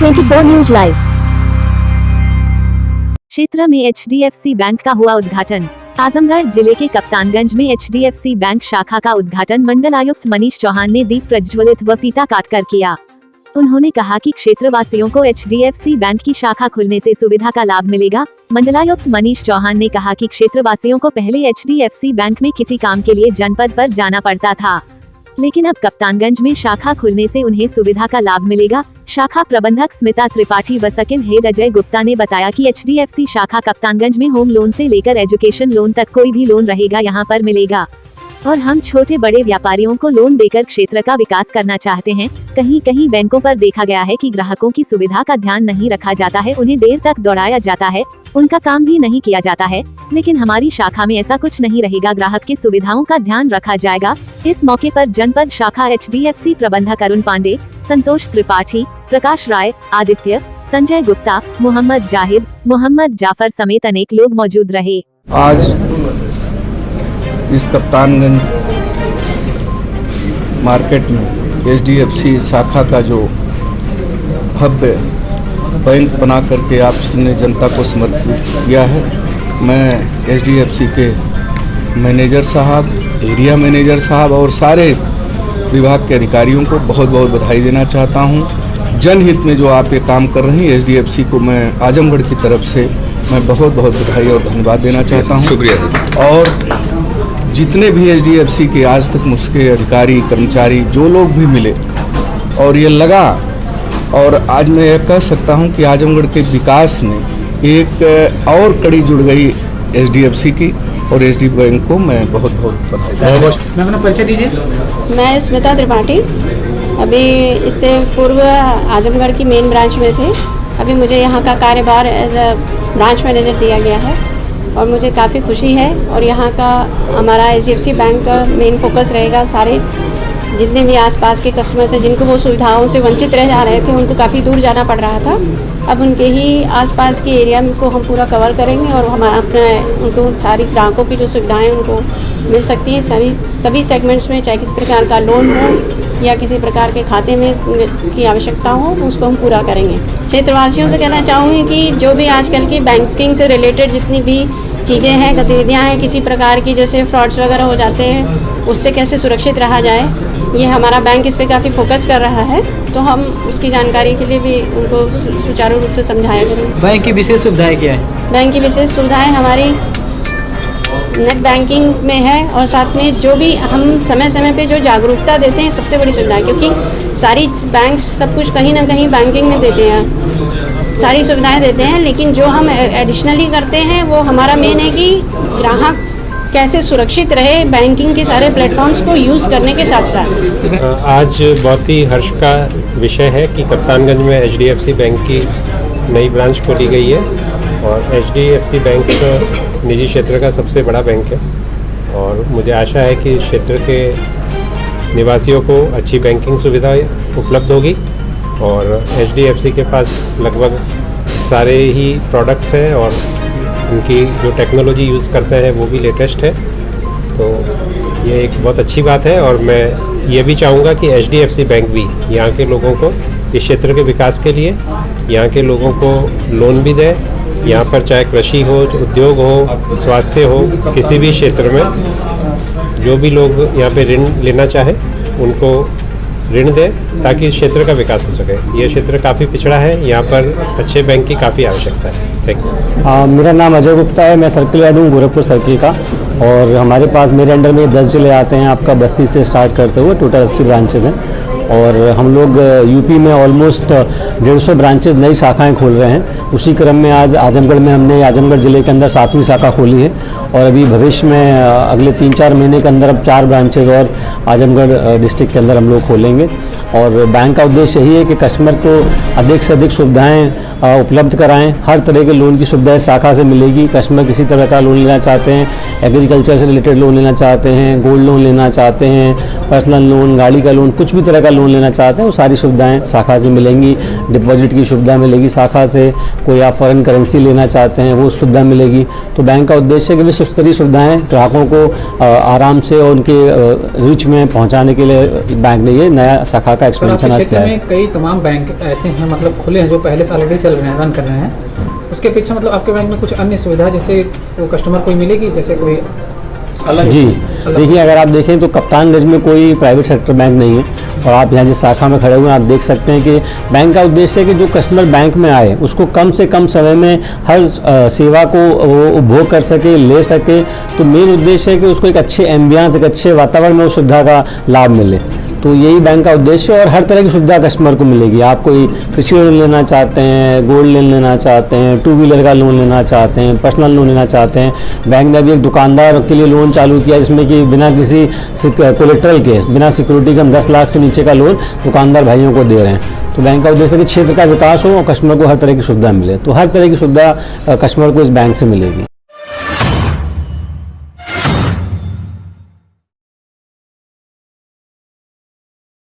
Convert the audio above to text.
24 news live. क्षेत्र में HDFC bank का हुआ उद्घाटन। आजमगढ़ जिले के कप्तानगंज में HDFC बैंक शाखा का उद्घाटन मंडलायुक्त मनीष चौहान ने दीप प्रज्वलित व फीता काटकर किया। उन्होंने कहा कि क्षेत्रवासियों को HDFC बैंक की शाखा खुलने से सुविधा का लाभ मिलेगा। मंडलायुक्त मनीष चौहान ने कहा कि क्षेत्रवासियों को पहले HDFC बैंक में किसी काम के लिए जनपद पर जाना पड़ता था, लेकिन अब कप्तानगंज में शाखा खुलने से उन्हें सुविधा का लाभ मिलेगा। शाखा प्रबंधक स्मिता त्रिपाठी व सकिल हेड अजय गुप्ता ने बताया कि HDFC शाखा कप्तानगंज में होम लोन से लेकर एजुकेशन लोन तक कोई भी लोन रहेगा यहाँ पर मिलेगा और हम छोटे बड़े व्यापारियों को लोन देकर क्षेत्र का विकास करना चाहते हैं। कहीं कहीं बैंकों पर देखा गया है कि ग्राहकों की सुविधा का ध्यान नहीं रखा जाता है, उन्हें देर तक दौड़ाया जाता है, उनका काम भी नहीं किया जाता है, लेकिन हमारी शाखा में ऐसा कुछ नहीं रहेगा। ग्राहक की सुविधाओं का ध्यान रखा जाएगा। इस मौके पर जनपद शाखा HDFC प्रबंधक अरुण पांडे, संतोष त्रिपाठी, प्रकाश राय, आदित्य, संजय गुप्ता, मोहम्मद जाहिद, मोहम्मद जाफर समेत अनेक लोग मौजूद रहे। आज इस कप्तानगंज मार्केट में HDFC शाखा का जो भव्य बैंक बना करके आपने जनता को समर्पित किया है, मैं HDFC के मैनेजर साहब, एरिया मैनेजर साहब और सारे विभाग के अधिकारियों को बहुत बहुत बधाई देना चाहता हूं। जनहित में जो आप ये काम कर रहे हैं, HDFC को मैं आजमगढ़ की तरफ से मैं बहुत बहुत बधाई और धन्यवाद देना चाहता हूं। शुक्रिया। और जितने भी HDFC के आज तक मुझके अधिकारी कर्मचारी जो लोग भी मिले और ये लगा, और आज मैं यह कह सकता हूं कि आजमगढ़ के विकास में एक और कड़ी जुड़ गई HDFC की, और HD बैंक को मैं बहुत बहुत बधाई। मैं अपना परिचय दीजिए। मैं स्मिता त्रिपाठी, अभी इससे पूर्व आजमगढ़ की मेन ब्रांच में थे। अभी मुझे यहाँ का कार्यभार एज अ ब्रांच मैनेजर दिया गया है और मुझे काफ़ी खुशी है। और यहाँ का हमारा HDFC बैंक का मेन फोकस रहेगा, सारे जितने भी आसपास के कस्टमर्स हैं जिनको वो सुविधाओं से वंचित रह जा रहे थे, उनको काफ़ी दूर जाना पड़ रहा था, अब उनके ही आसपास के एरिया को हम पूरा कवर करेंगे और हम अपने उनको सारी ग्राहकों की जो सुविधाएं उनको मिल सकती हैं सभी सेगमेंट्स में, चाहे किसी प्रकार का लोन हो या किसी प्रकार के खाते में की आवश्यकता हो, उसको हम पूरा करेंगे। क्षेत्रवासियों से कहना चाहूँगी कि जो भी आजकल की बैंकिंग से रिलेटेड जितनी भी चीज़ें हैं, गतिविधियाँ हैं, किसी प्रकार की जैसे फ्रॉड्स वगैरह हो जाते हैं, उससे कैसे सुरक्षित रहा जाए, ये हमारा बैंक इस पर काफ़ी फोकस कर रहा है। तो हम उसकी जानकारी के लिए भी उनको सुचारू रूप से समझाया करेंगे। बैंक की विशेष सुविधाएं क्या है? बैंक की विशेष सुविधाएं हमारी नेट बैंकिंग में है और साथ में जो भी हम समय समय पे जो जागरूकता देते हैं, सबसे बड़ी सुविधा है, क्योंकि सारी बैंक सब कुछ कहीं ना कहीं बैंकिंग में देते हैं, सारी सुविधाएं देते हैं, लेकिन जो हम एडिशनली करते हैं वो हमारा मेन है कि ग्राहक कैसे सुरक्षित रहे बैंकिंग के सारे प्लेटफॉर्म्स को यूज़ करने के साथ साथ। आज बहुत ही हर्ष का विषय है कि कप्तानगंज में HDFC बैंक की नई ब्रांच खोली गई है और HDFC बैंक निजी क्षेत्र का सबसे बड़ा बैंक है और मुझे आशा है कि क्षेत्र के निवासियों को अच्छी बैंकिंग सुविधा उपलब्ध होगी और HDFC के पास लगभग सारे ही प्रोडक्ट्स हैं और उनकी जो टेक्नोलॉजी यूज़ करते हैं वो भी लेटेस्ट है, तो ये एक बहुत अच्छी बात है। और मैं ये भी चाहूँगा कि HDFC बैंक भी यहाँ के लोगों को इस क्षेत्र के विकास के लिए यहाँ के लोगों को लोन भी दे। यहाँ पर चाहे कृषि हो, उद्योग हो, स्वास्थ्य हो, किसी भी क्षेत्र में जो भी लोग यहाँ पे ऋण लेना चाहे उनको ऋण दे ताकि इस क्षेत्र का विकास हो सके। ये क्षेत्र काफ़ी पिछड़ा है, यहाँ पर अच्छे बैंक की काफ़ी आवश्यकता है। Thank you. मेरा नाम अजय गुप्ता है, मैं सर्किल हेड हूँ गोरखपुर सर्किल का, और हमारे पास मेरे अंडर में 10 जिले आते हैं आपका बस्ती से स्टार्ट करते हुए, टोटल 80 ब्रांचेज़ हैं और हम लोग यूपी में ऑलमोस्ट 150 ब्रांचेज नई शाखाएं खोल रहे हैं। उसी क्रम में आज आजमगढ़ में हमने आजमगढ़ ज़िले के अंदर 7वीं शाखा खोली है और अभी भविष्य में अगले 3-4 महीने के अंदर अब 4 ब्रांचेज और आजमगढ़ डिस्ट्रिक्ट के अंदर हम लोग खोलेंगे। और बैंक का उद्देश्य यही है कि कस्टमर को अधिक से अधिक सुविधाएं उपलब्ध कराएं। हर तरह के लोन की सुविधाएं शाखा से मिलेगी। कस्टमर किसी तरह का लोन लेना चाहते हैं, एग्रीकल्चर से रिलेटेड लोन लेना चाहते हैं, गोल्ड लोन लेना चाहते हैं, पर्सनल लोन, गाड़ी का लोन, कुछ भी तरह का लोन लेना चाहते हैं वो सारी सुविधाएं शाखा से मिलेंगी। डिपॉजिट की सुविधा मिलेगी शाखा से, कोई आप फॉरेन करेंसी लेना चाहते हैं वो सुविधा मिलेगी। तो बैंक का उद्देश्य है कि सर्वोच्च स्तरीय सुविधाएं ग्राहकों को आराम से और उनके रिच में पहुंचाने के लिए बैंक ने ये नया शाखा का सर, एक्सपेंशन आपके आज क्षेत्र किया है। में कई तमाम बैंक ऐसे हैं मतलब खुले हैं जो पहले से ऑलरेडी चल रहे हैं, रन कर रहे हैं। उसके पीछे मतलब आपके बैंक में कुछ अन्य सुविधा जैसे वो कस्टमर को मिलेगी, जैसे कोई अलग जी अलग- देखिए, अगर आप देखें तो कप्तानगंज में कोई प्राइवेट सेक्टर बैंक नहीं है और आप यहाँ जिस शाखा में खड़े हुए हैं आप देख सकते हैं कि बैंक का उद्देश्य है कि जो कस्टमर बैंक में आए उसको कम से कम समय में हर सेवा को वो उपभोग कर सके, ले सके। तो मेन उद्देश्य है कि उसको एक अच्छे एम्बियंस, एक अच्छे वातावरण में उस सुविधा का लाभ मिले। तो यही बैंक का उद्देश्य है और हर तरह की सुविधा कस्टमर को मिलेगी। आप कोई कृषि लोन लेना चाहते हैं, गोल्ड लोन लेना चाहते हैं, 2 व्हीलर का लोन लेना चाहते हैं, पर्सनल लोन लेना चाहते हैं, बैंक ने अभी एक दुकानदार के लिए लोन चालू किया जिसमें कि बिना किसी कोलेट्रल के, बिना सिक्योरिटी के हम 10 लाख से नीचे का लोन दुकानदार भाइयों को दे रहे हैं। तो बैंक का उद्देश्य है कि क्षेत्र का विकास हो और कस्टमर को हर तरह की सुविधा मिले। तो हर तरह की सुविधा कस्टमर को इस बैंक से मिलेगी।